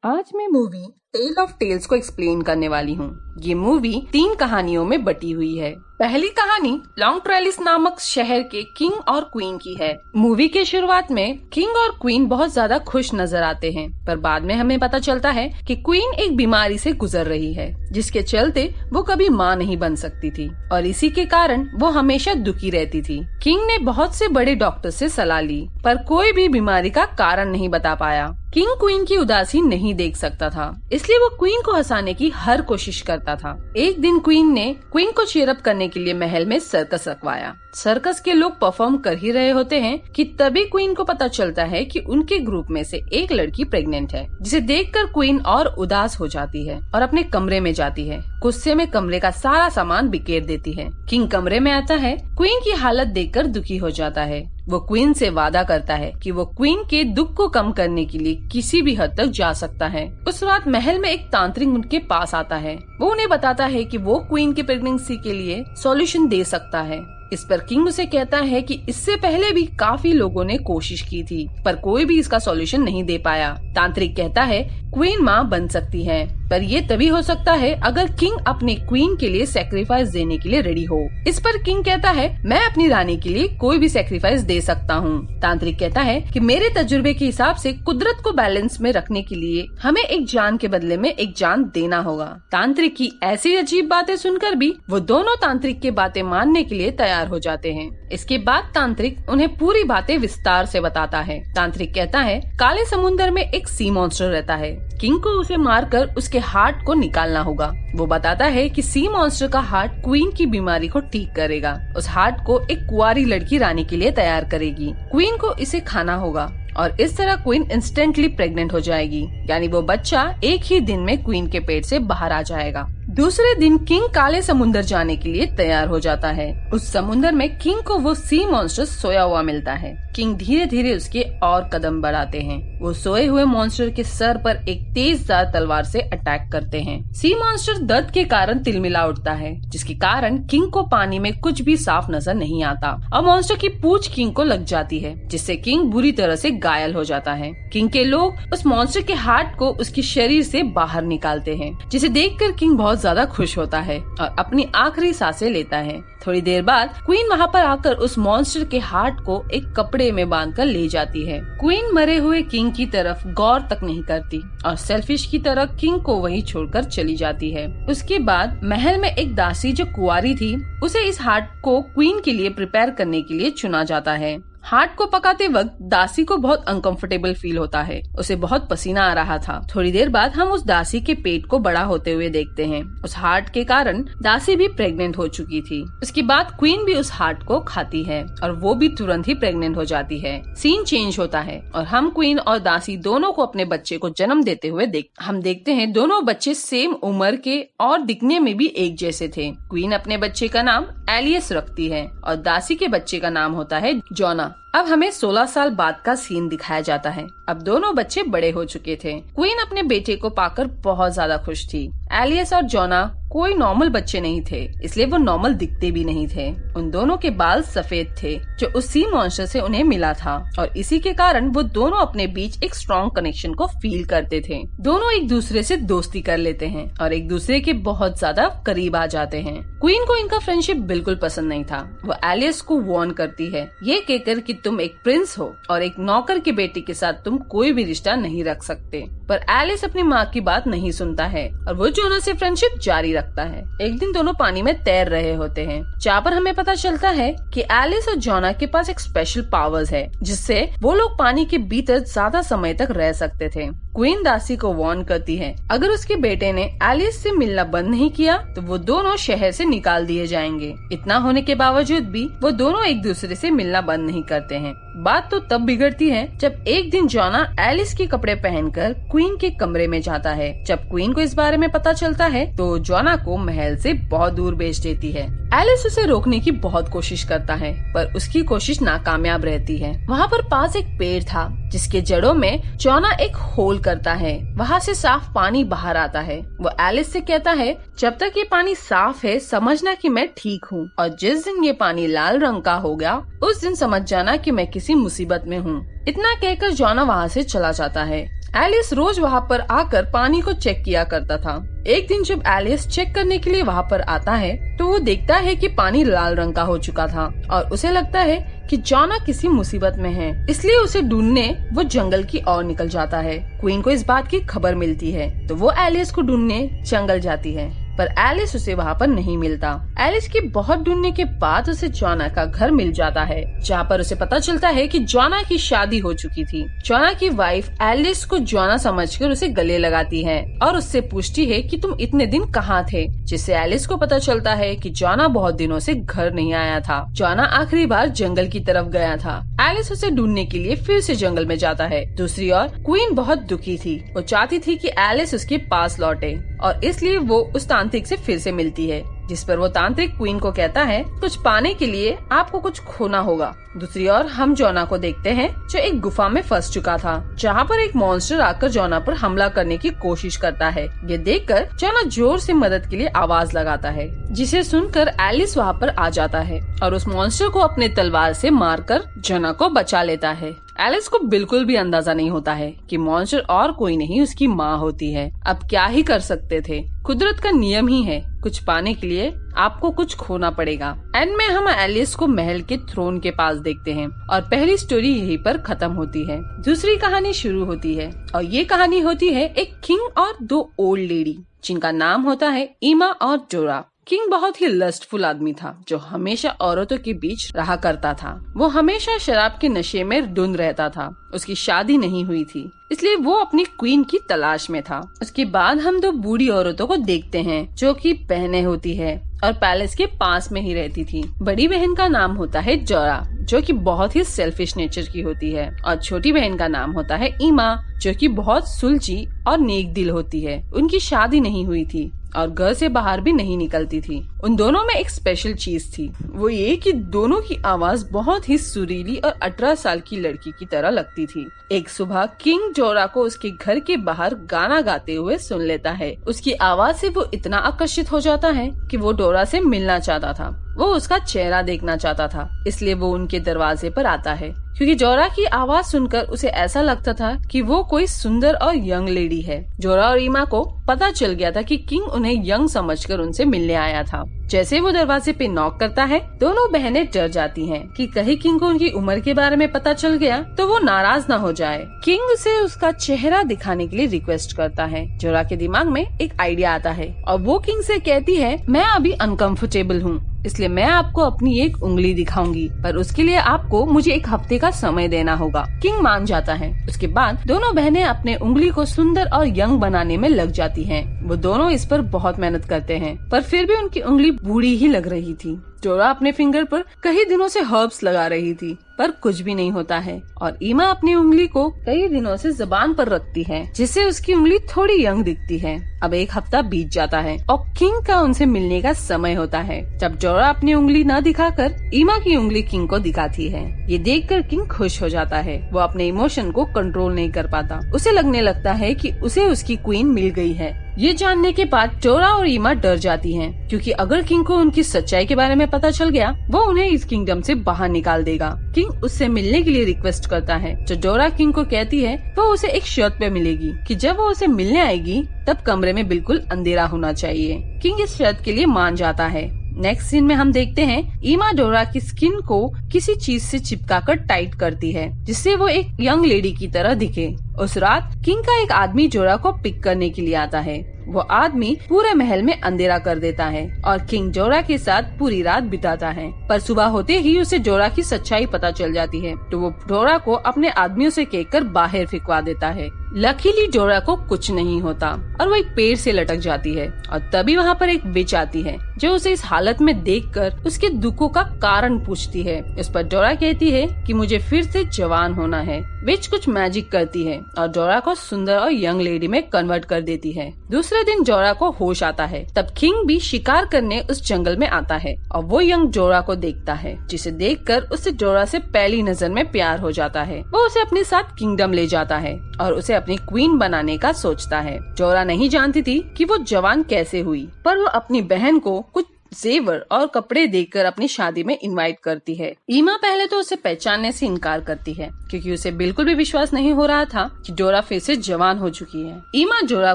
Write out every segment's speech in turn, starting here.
आज मैं movie tell of tails को एक्सप्लेन करने वाली हूँ। ये मूवी 3 कहानियों में बटी हुई है। पहली कहानी लॉन्ग ट्रेलिस नामक शहर के किंग और क्वीन की है। मूवी के शुरुआत में किंग और क्वीन बहुत ज्यादा खुश नजर आते हैं, पर बाद में हमें पता चलता है कि क्वीन एक बीमारी से गुजर रही है, जिसके चलते वो कभी माँ नहीं बन सकती थी और इसी के कारण वो हमेशा दुखी रहती थी। किंग ने बहुत से बड़े डॉक्टर से सलाह ली, पर कोई भी बीमारी का कारण नहीं बता पाया। किंग क्वीन की उदासी नहीं देख सकता था, इसलिए वो क्वीन को हंसाने की हर कोशिश करता था। एक दिन क्वीन ने क्वीन को चीयर अप करने के लिए महल में सर्कस रखवाया। सर्कस के लोग परफॉर्म कर ही रहे होते हैं कि तभी क्वीन को पता चलता है कि उनके ग्रुप में से एक लड़की प्रेग्नेंट है, जिसे देखकर क्वीन और उदास हो जाती है और अपने कमरे में जाती है। गुस्से में कमरे का सारा सामान बिखेर देती है। किंग कमरे में आता है, क्वीन की हालत देखकर दुखी हो जाता है। वो क्वीन से वादा करता है कि वो क्वीन के दुख को कम करने के लिए किसी भी हद तक जा सकता है। उस रात महल में एक तांत्रिक उनके पास आता है। वो उन्हें बताता है कि वो क्वीन की प्रेगनेंसी के लिए सॉल्यूशन दे सकता है। इस पर किंग उसे कहता है कि इससे पहले भी काफी लोगों ने कोशिश की थी, पर कोई भी इसका सॉल्यूशन नहीं दे पाया। तांत्रिक कहता है क्वीन माँ बन सकती है, पर ये तभी हो सकता है अगर किंग अपने क्वीन के लिए सेक्रीफाइस देने के लिए रेडी हो। इस पर किंग कहता है मैं अपनी रानी के लिए कोई भी सेक्रीफाइस दे सकता हूँ। तांत्रिक कहता है कि मेरे तजुर्बे के हिसाब से कुदरत को बैलेंस में रखने के लिए हमें एक जान के बदले में एक जान देना होगा। तांत्रिक की ऐसी अजीब बातें सुनकर भी वो दोनों तांत्रिक की बातें मानने के लिए तैयार हो जाते हैं। इसके बाद तांत्रिक उन्हें पूरी बातें विस्तार से बताता है। तांत्रिक कहता है काले समुद्र में एक सी मॉन्स्टर रहता है, किंग को उसे मारकर उसके हार्ट को निकालना होगा। वो बताता है कि सी मॉन्स्टर का हार्ट क्वीन की बीमारी को ठीक करेगा। उस हार्ट को एक कुंवारी लड़की रानी के लिए तैयार करेगी। क्वीन को इसे खाना होगा और इस तरह क्वीन इंस्टेंटली प्रेग्नेंट हो जाएगी, यानी वो बच्चा एक ही दिन में क्वीन के पेट से बाहर आ जाएगा। दूसरे दिन किंग काले समुंदर जाने के लिए तैयार हो जाता है। उस समुंदर में किंग को वो सी मॉन्स्टर सोया हुआ मिलता है। किंग धीरे धीरे उसके और कदम बढ़ाते हैं। वो सोए हुए मॉन्स्टर के सर पर एक तेजधार तलवार से अटैक करते हैं। सी मॉन्स्टर दर्द के कारण तिलमिला उठता है, जिसके कारण किंग को पानी में कुछ भी साफ नजर नहीं आता और मॉन्स्टर की पूंछ किंग को लग जाती है, जिससे किंग बुरी तरह से घायल हो जाता है। किंग के लोग उस मॉन्स्टर के हार्ट को उसके शरीर से बाहर निकालते हैं, जिसे देखकर किंग बहुत ज्यादा खुश होता है और अपनी आखिरी सांसें लेता है। थोड़ी देर बाद क्वीन वहाँ पर आकर उस मॉन्स्टर के हार्ट को एक कपड़े में बांधकर ले जाती है। क्वीन मरे हुए किंग की तरफ गौर तक नहीं करती और सेल्फिश की तरह किंग को वहीं छोड़कर चली जाती है। उसके बाद महल में एक दासी जो कुंवारी थी, उसे इस हार्ट को क्वीन के लिए प्रिपेयर करने के लिए चुना जाता है। हार्ट को पकाते वक्त दासी को बहुत अनकंफर्टेबल फील होता है। उसे बहुत पसीना आ रहा था। थोड़ी देर बाद हम उस दासी के पेट को बड़ा होते हुए देखते हैं। उस हार्ट के कारण दासी भी प्रेग्नेंट हो चुकी थी। उसके बाद क्वीन भी उस हार्ट को खाती है और वो भी तुरंत ही प्रेग्नेंट हो जाती है। सीन चेंज होता है और हम क्वीन और दासी दोनों को अपने बच्चे को जन्म देते हुए हम देखते हैं। दोनों बच्चे सेम उम्र के और दिखने में भी एक जैसे थे। क्वीन अपने बच्चे का नाम एलियस रखती है और दासी के बच्चे का नाम होता है जॉना। अब हमें 16 साल बाद का सीन दिखाया जाता है। अब दोनों बच्चे बड़े हो चुके थे। क्वीन अपने बेटे को पाकर बहुत ज्यादा खुश थी। एलियस और जॉना कोई नॉर्मल बच्चे नहीं थे, इसलिए वो नॉर्मल दिखते भी नहीं थे। उन दोनों के बाल सफेद थे, जो उस सी मॉन्स्टर से उन्हें मिला था और इसी के कारण वो दोनों अपने बीच एक स्ट्रॉन्ग कनेक्शन को फील करते थे। दोनों एक दूसरे से दोस्ती कर लेते हैं और एक दूसरे के बहुत ज्यादा करीब आ जाते हैं। क्वीन को इनका फ्रेंडशिप बिल्कुल पसंद नहीं था। वो एलियस को वार्न करती है, ये कहकर कि तुम एक प्रिंस हो और एक नौकर के बेटे के साथ तुम कोई भी रिश्ता नहीं रख सकते, पर एलिस अपनी माँ की बात नहीं सुनता है और वो जोना से फ्रेंडशिप जारी रखता है। एक दिन दोनों पानी में तैर रहे होते हैं, जहाँ पर हमें पता चलता है कि एलिस और जोना के पास एक स्पेशल पावर्स है, जिससे वो लोग पानी के भीतर ज्यादा समय तक रह सकते थे। क्वीन दासी को वार्न करती है, अगर उसके बेटे ने एलिस से मिलना बंद नहीं किया तो वो दोनों शहर से निकाल दिए जाएंगे। इतना होने के बावजूद भी वो दोनों एक दूसरे से मिलना बंद नहीं करते हैं। बात तो तब बिगड़ती है जब एक दिन जोना एलिस के कपड़े पहनकर क्वीन के कमरे में जाता है। जब क्वीन को इस बारे में पता चलता है तो जोना को महल से बहुत दूर भेज देती है। एलिस उसे रोकने की बहुत कोशिश करता है, पर उसकी कोशिश नाकामयाब रहती है। वहाँ पर पास एक पेड़ था, जिसके जड़ों में जोना एक होल करता है। वहाँ से साफ पानी बाहर आता है। वो एलिस से कहता है, जब तक ये पानी साफ है समझना कि मैं ठीक हूँ, और जिस दिन ये पानी लाल रंग का हो गया उस दिन समझ जाना कि मैं किसी मुसीबत में हूँ। इतना कहकर जोना वहाँ से चला जाता है। एलिस रोज वहाँ पर आकर पानी को चेक किया करता था। एक दिन जब एलिस चेक करने के लिए वहाँ पर आता है तो वो देखता है कि पानी लाल रंग का हो चुका था और उसे लगता है कि जॉना किसी मुसीबत में है, इसलिए उसे ढूंढने वो जंगल की ओर निकल जाता है। क्वीन को इस बात की खबर मिलती है तो वो एलिस को ढूंढने जंगल जाती है, पर एलिस उसे वहाँ पर नहीं मिलता। एलिस की बहुत ढूंढने के बाद उसे जॉना का घर मिल जाता है, जहाँ पर उसे पता चलता है कि जॉना की शादी हो चुकी थी। जॉना की वाइफ एलिस को जॉना समझकर उसे गले लगाती है और उससे पूछती है कि तुम इतने दिन कहाँ थे, जिससे एलिस को पता चलता है कि जॉना बहुत दिनों से घर नहीं आया था। जॉना आखिरी बार जंगल की तरफ गया था। एलिस उसे ढूंढने के लिए फिर से जंगल में जाता है। दूसरी ओर क्वीन बहुत दुखी थी। वो चाहती थी कि एलिस उसके पास लौटे और इसलिए वो उस तांत्रिक से फिर से मिलती है, जिस पर वो तांत्रिक क्वीन को कहता है कुछ पाने के लिए आपको कुछ खोना होगा। दूसरी ओर हम जॉना को देखते हैं जो एक गुफा में फंस चुका था, जहाँ पर एक मॉन्स्टर आकर जॉना पर हमला करने की कोशिश करता है। ये देखकर जॉना जोर से मदद के लिए आवाज लगाता है, जिसे सुनकर एलिस वहाँ पर आ जाता है और उस मॉन्स्टर को अपने तलवार से मारकर जॉना को बचा लेता है। एलिस को बिल्कुल भी अंदाजा नहीं होता है कि मॉन्स्टर और कोई नहीं उसकी माँ होती है। अब क्या ही कर सकते थे, कुदरत का नियम ही है, कुछ पाने के लिए आपको कुछ खोना पड़ेगा। एंड में हम एलिस को महल के थ्रोन के पास देखते हैं और पहली स्टोरी यहीं पर खत्म होती है। दूसरी कहानी शुरू होती है और ये कहानी होती है एक किंग और दो ओल्ड लेडी, जिनका नाम होता है ईमा और डोरा। किंग बहुत ही लस्टफुल आदमी था जो हमेशा औरतों के बीच रहा करता था। वो हमेशा शराब के नशे में धुंध रहता था। उसकी शादी नहीं हुई थी, इसलिए वो अपनी क्वीन की तलाश में था। उसके बाद हम दो बूढ़ी औरतों को देखते हैं जो कि बहनें होती है और पैलेस के पास में ही रहती थी। बड़ी बहन का नाम होता है जोरा, जो कि बहुत ही सेल्फिश नेचर की होती है, और छोटी बहन का नाम होता है ईमा, जो कि बहुत सुलझी और नेक दिल होती है। उनकी शादी नहीं हुई थी और घर से बाहर भी नहीं निकलती थी। उन दोनों में एक स्पेशल चीज थी, वो ये कि दोनों की आवाज बहुत ही सुरीली और 18 साल की लड़की की तरह लगती थी। एक सुबह किंग डोरा को उसके घर के बाहर गाना गाते हुए सुन लेता है। उसकी आवाज से वो इतना आकर्षित हो जाता है कि वो डोरा से मिलना चाहता था। वो उसका चेहरा देखना चाहता था, इसलिए वो उनके दरवाजे पर आता है। क्योंकि जोरा की आवाज सुनकर उसे ऐसा लगता था कि वो कोई सुंदर और यंग लेडी है। जोरा और ईमा को पता चल गया था कि किंग उन्हें यंग समझकर उनसे मिलने आया था। जैसे वो दरवाजे पे नॉक करता है, दोनों बहनें डर जाती हैं कि कहीं किंग को उनकी उम्र के बारे में पता चल गया तो वो नाराज न हो जाए। किंग उसे उसका चेहरा दिखाने के लिए रिक्वेस्ट करता है। जोरा के दिमाग में एक आइडिया आता है और वो किंग से कहती है, मैं अभी अनकंफर्टेबल हूँ, इसलिए मैं आपको अपनी एक उंगली दिखाऊंगी, पर उसके लिए आपको मुझे एक हफ्ते का समय देना होगा। किंग मान जाता है। उसके बाद दोनों बहनें अपने उंगली को सुंदर और यंग बनाने में लग जाती हैं। वो दोनों इस पर बहुत मेहनत करते हैं, पर फिर भी उनकी उंगली बूढ़ी ही लग रही थी। जोरा अपने फिंगर पर कई दिनों से हर्ब्स लगा रही थी, पर कुछ भी नहीं होता है, और ईमा अपनी उंगली को कई दिनों से जुबान पर रखती है, जिससे उसकी उंगली थोड़ी यंग दिखती है। अब एक हफ्ता बीत जाता है और किंग का उनसे मिलने का समय होता है। जब जोरा अपनी उंगली न दिखाकर ईमा की उंगली किंग को दिखाती है। ये देखकर किंग खुश हो जाता है। वो अपने इमोशन को कंट्रोल नहीं कर पाता। उसे लगने लगता है कि उसे उसकी क्वीन मिल गई है। ये जानने के बाद जोरा और ईमा डर जाती हैं, क्योंकि अगर किंग को उनकी सच्चाई के बारे में पता चल गया, वो उन्हें इस किंगडम से बाहर निकाल देगा। किंग उससे मिलने के लिए रिक्वेस्ट करता है, जो जोरा किंग को कहती है वो उसे एक शर्त पे मिलेगी कि जब वो उसे मिलने आएगी तब कमरे में बिल्कुल अंधेरा होना चाहिए। किंग इस शर्त के लिए मान जाता है। नेक्स्ट सीन में हम देखते हैं ईमा डोरा की स्किन को किसी चीज से चिपकाकर टाइट करती है, जिससे वो एक यंग लेडी की तरह दिखे। उस रात किंग का एक आदमी जोरा को पिक करने के लिए आता है। वो आदमी पूरे महल में अंधेरा कर देता है और किंग जोरा के साथ पूरी रात बिताता है। पर सुबह होते ही उसे जोरा की सच्चाई पता चल जाती है, तो वो जोरा को अपने आदमियों से कहकर बाहर फिकवा देता है। लकीली जोरा को कुछ नहीं होता और वो एक पेड़ से लटक जाती है, और तभी वहाँ पर एक विच आती है जो उसे इस हालत में देखकर उसके दुखों का कारण पूछती है। इस पर जोरा कहती है कि मुझे फिर से जवान होना है। विच कुछ मैजिक करती है और जोरा को सुंदर और यंग लेडी में कन्वर्ट कर देती है। दूसरे दिन जोरा को होश आता है। तब किंग भी शिकार करने उस जंगल में आता है और वो यंग जोरा को देखता है, जिसे देखकर उससे जोरा से पहली नजर में प्यार हो जाता है। वो उसे अपने साथ किंगडम ले जाता है और उसे अपनी क्वीन बनाने का सोचता है। जोरा नहीं जानती थी कि वो जवान कैसे हुई, पर वो अपनी बहन को कुछ जेवर और कपड़े देकर अपनी शादी में इनवाइट करती है। ईमा पहले तो उसे पहचानने से इनकार करती है क्योंकि उसे बिल्कुल भी विश्वास नहीं हो रहा था कि डोरा फिर से जवान हो चुकी है। ईमा डोरा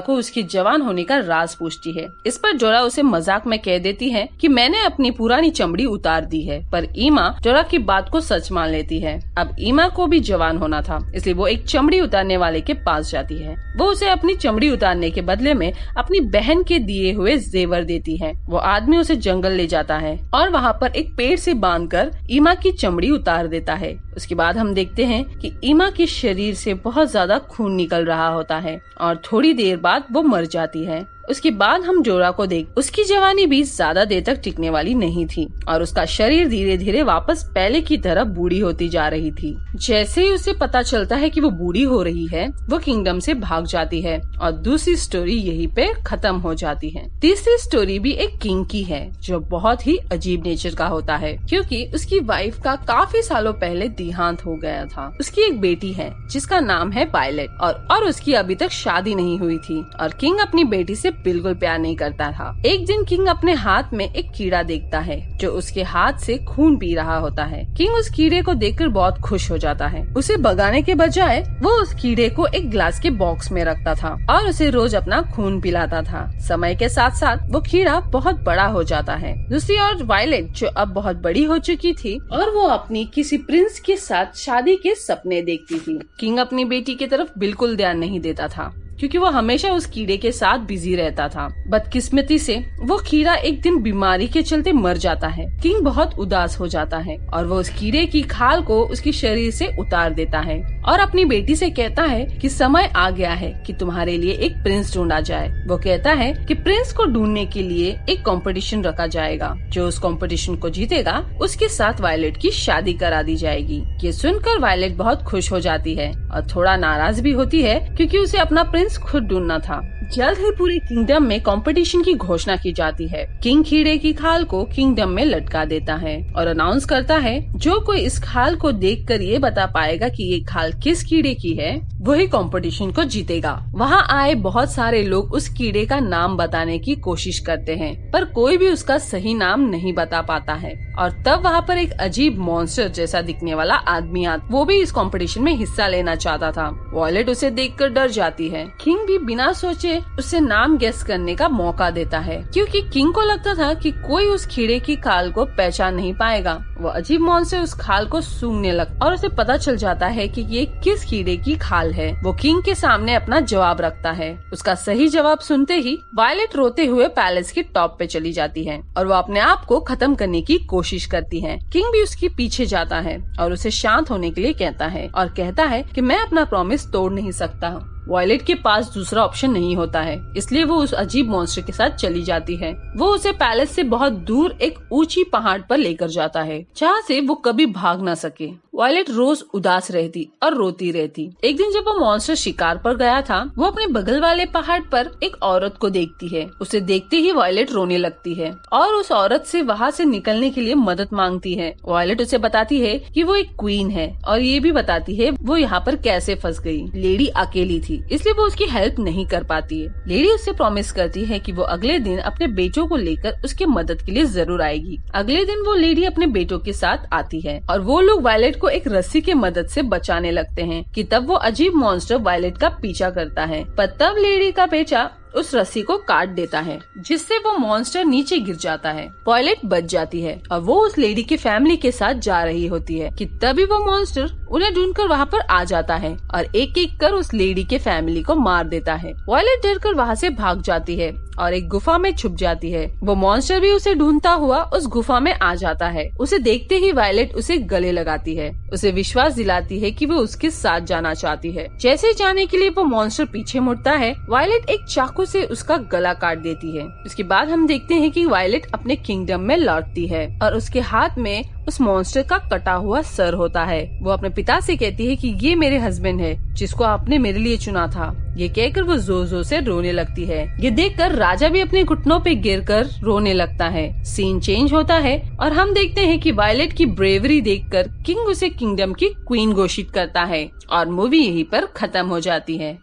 को उसकी जवान होने का राज पूछती है। इस पर डोरा उसे मजाक में कह देती है कि मैंने अपनी पुरानी चमड़ी उतार दी है, पर ईमा डोरा की बात को सच मान लेती है। अब ईमा को भी जवान होना था, इसलिए वो एक चमड़ी उतारने वाले के पास जाती है। वो उसे अपनी चमड़ी उतारने के बदले में अपनी बहन के दिए हुए जेवर देती है। वो आदमी उसे जंगल ले जाता है और वहाँ पर एक पेड़ से बांधकर ईमा की चमड़ी उतार देता है। उसके बाद हम देखते हैं कि ईमा के शरीर से बहुत ज्यादा खून निकल रहा होता है और थोड़ी देर बाद वो मर जाती है। उसके बाद हम डोरा को देख उसकी जवानी भी ज्यादा देर तक टिकने वाली नहीं थी और उसका शरीर धीरे धीरे वापस पहले की तरह बूढ़ी होती जा रही थी। जैसे ही उसे पता चलता है कि वो बूढ़ी हो रही है, वो किंगडम से भाग जाती है और दूसरी स्टोरी यहीं पे खत्म हो जाती है। तीसरी स्टोरी भी एक किंग की है जो बहुत ही अजीब नेचर का होता है क्योंकि उसकी वाइफ का काफी सालों पहले देहांत हो गया था। उसकी एक बेटी है जिसका नाम है वायलेट और उसकी अभी तक शादी नहीं हुई थी और किंग अपनी बेटी से बिल्कुल प्यार नहीं करता था। एक दिन किंग अपने हाथ में एक कीड़ा देखता है जो उसके हाथ से खून पी रहा होता है। किंग उस कीड़े को देखकर बहुत खुश हो जाता है। उसे भगाने के बजाय वो उस कीड़े को एक ग्लास के बॉक्स में रखता था और उसे रोज अपना खून पिलाता था। समय के साथ साथ वो कीड़ा बहुत बड़ा हो जाता है। दूसरी ओर वायलेट जो अब बहुत बड़ी हो चुकी थी और वो अपनी किसी प्रिंस के साथ शादी के सपने देखती थी। किंग अपनी बेटी की तरफ बिल्कुल ध्यान नहीं देता था क्योंकि वो हमेशा उस कीड़े के साथ बिजी रहता था। बदकिस्मती से वो कीड़ा एक दिन बीमारी के चलते मर जाता है। किंग बहुत उदास हो जाता है और वो उस कीड़े की खाल को उसके शरीर से उतार देता है और अपनी बेटी से कहता है कि समय आ गया है कि तुम्हारे लिए एक प्रिंस ढूंढा जाए। वो कहता है कि प्रिंस को ढूंढने के लिए एक कंपटीशन रखा जाएगा। जो उस कंपटीशन को जीतेगा उसके साथ वायलेट की शादी करा दी जाएगी। ये सुनकर वायलेट बहुत खुश हो जाती है और थोड़ा नाराज भी होती है क्योंकि उसे अपना प्रिंस खुद ढूंढना था। जल्द ही पूरे किंगडम में कंपटीशन की घोषणा की जाती है। किंग कीड़े की खाल को किंगडम में लटका देता है और अनाउंस करता है जो कोई इस खाल को देखकर ये बता पाएगा कि ये खाल किस कीड़े की है वही कंपटीशन को जीतेगा। वहाँ आए बहुत सारे लोग उस कीड़े का नाम बताने की कोशिश करते हैं पर कोई भी उसका सही नाम नहीं बता पाता है और तब वहाँ पर एक अजीब मॉन्स्टर जैसा दिखने वाला आदमी आता। वो भी इस कंपटीशन में हिस्सा लेना चाहता था। वायलेट उसे देखकर डर जाती है। किंग भी बिना सोचे उसे नाम गेस करने का मौका देता है क्योंकि किंग को लगता था कि कोई उस कीड़े की खाल को पहचान नहीं पाएगा। वो अजीब मॉन्स्टर उस खाल को सूंघने लगता और उसे पता चल जाता है कि ये किस कीड़े की खाल है। वो किंग के सामने अपना जवाब रखता है। उसका सही जवाब सुनते ही वायलेट रोते हुए पैलेस के टॉप पे चली जाती है और वो अपने आप को खत्म करने की कोशिश करती है। किंग भी उसके पीछे जाता है और उसे शांत होने के लिए कहता है और कहता है कि मैं अपना प्रॉमिस तोड़ नहीं सकता। वायलेट के पास दूसरा ऑप्शन नहीं होता है, इसलिए वो उस अजीब मॉन्स्टर के साथ चली जाती है। वो उसे पैलेस से बहुत दूर एक ऊंची पहाड़ पर लेकर जाता है जहाँ से वो कभी भाग न सके। वायलेट रोज उदास रहती और रोती रहती। एक दिन जब वो मॉन्स्टर शिकार पर गया था, वो अपने बगल वाले पहाड़ पर एक औरत को देखती है। उसे देखते ही वायलेट रोने लगती है और उस औरत से वहाँ से निकलने के लिए मदद मांगती है। वायलेट उसे बताती है कि वो एक क्वीन है और ये भी बताती है वो यहाँ पर कैसे फंस गई। लेडी अकेली थी इसलिए वो उसकी हेल्प नहीं कर पाती है। लेडी उससे प्रॉमिस करती है कि वो अगले दिन अपने बेटों को लेकर उसकी मदद के लिए जरूर आएगी। अगले दिन वो लेडी अपने बेटों के साथ आती है और वो लोग वायलेट को एक रस्सी के मदद से बचाने लगते हैं कि तब वो अजीब मॉन्स्टर वायलेट का पीछा करता है। पर तब लेडी का बेटा उस रस्सी को काट देता है जिससे वो मॉन्स्टर नीचे गिर जाता है। वायलेट बच जाती है और वो उस लेडी की फैमिली के साथ जा रही होती है कि तभी वो मॉन्स्टर उन्हें ढूंढकर वहाँ पर आ जाता है और एक एक कर उस लेडी के फैमिली को मार देता है। वायलेट डर कर वहाँ से भाग जाती है और एक गुफा में छुप जाती है। वो मॉन्स्टर भी उसे ढूंढता हुआ उस गुफा में आ जाता है। उसे देखते ही वायलेट उसे गले लगाती है, उसे विश्वास दिलाती है कि वो उसके साथ जाना चाहती है। जैसे ही जाने के लिए वो मॉन्स्टर पीछे मुड़ता है, वायलेट एक चाकू से उसका गला काट देती है। उसके बाद हम देखते हैं कि वायलेट अपने किंगडम में लौटती है और उसके हाथ में उस मॉन्स्टर का कटा हुआ सर होता है। वो अपने पिता से कहती है कि ये मेरे हस्बैंड है जिसको आपने मेरे लिए चुना था। ये कहकर वो जोर जोर से रोने लगती है। ये देखकर राजा भी अपने घुटनों पे गिरकर रोने लगता है। सीन चेंज होता है और हम देखते हैं कि वायलेट की ब्रेवरी देखकर किंग उसे किंगडम की क्वीन घोषित करता है और मूवी यहीं पर खत्म हो जाती है।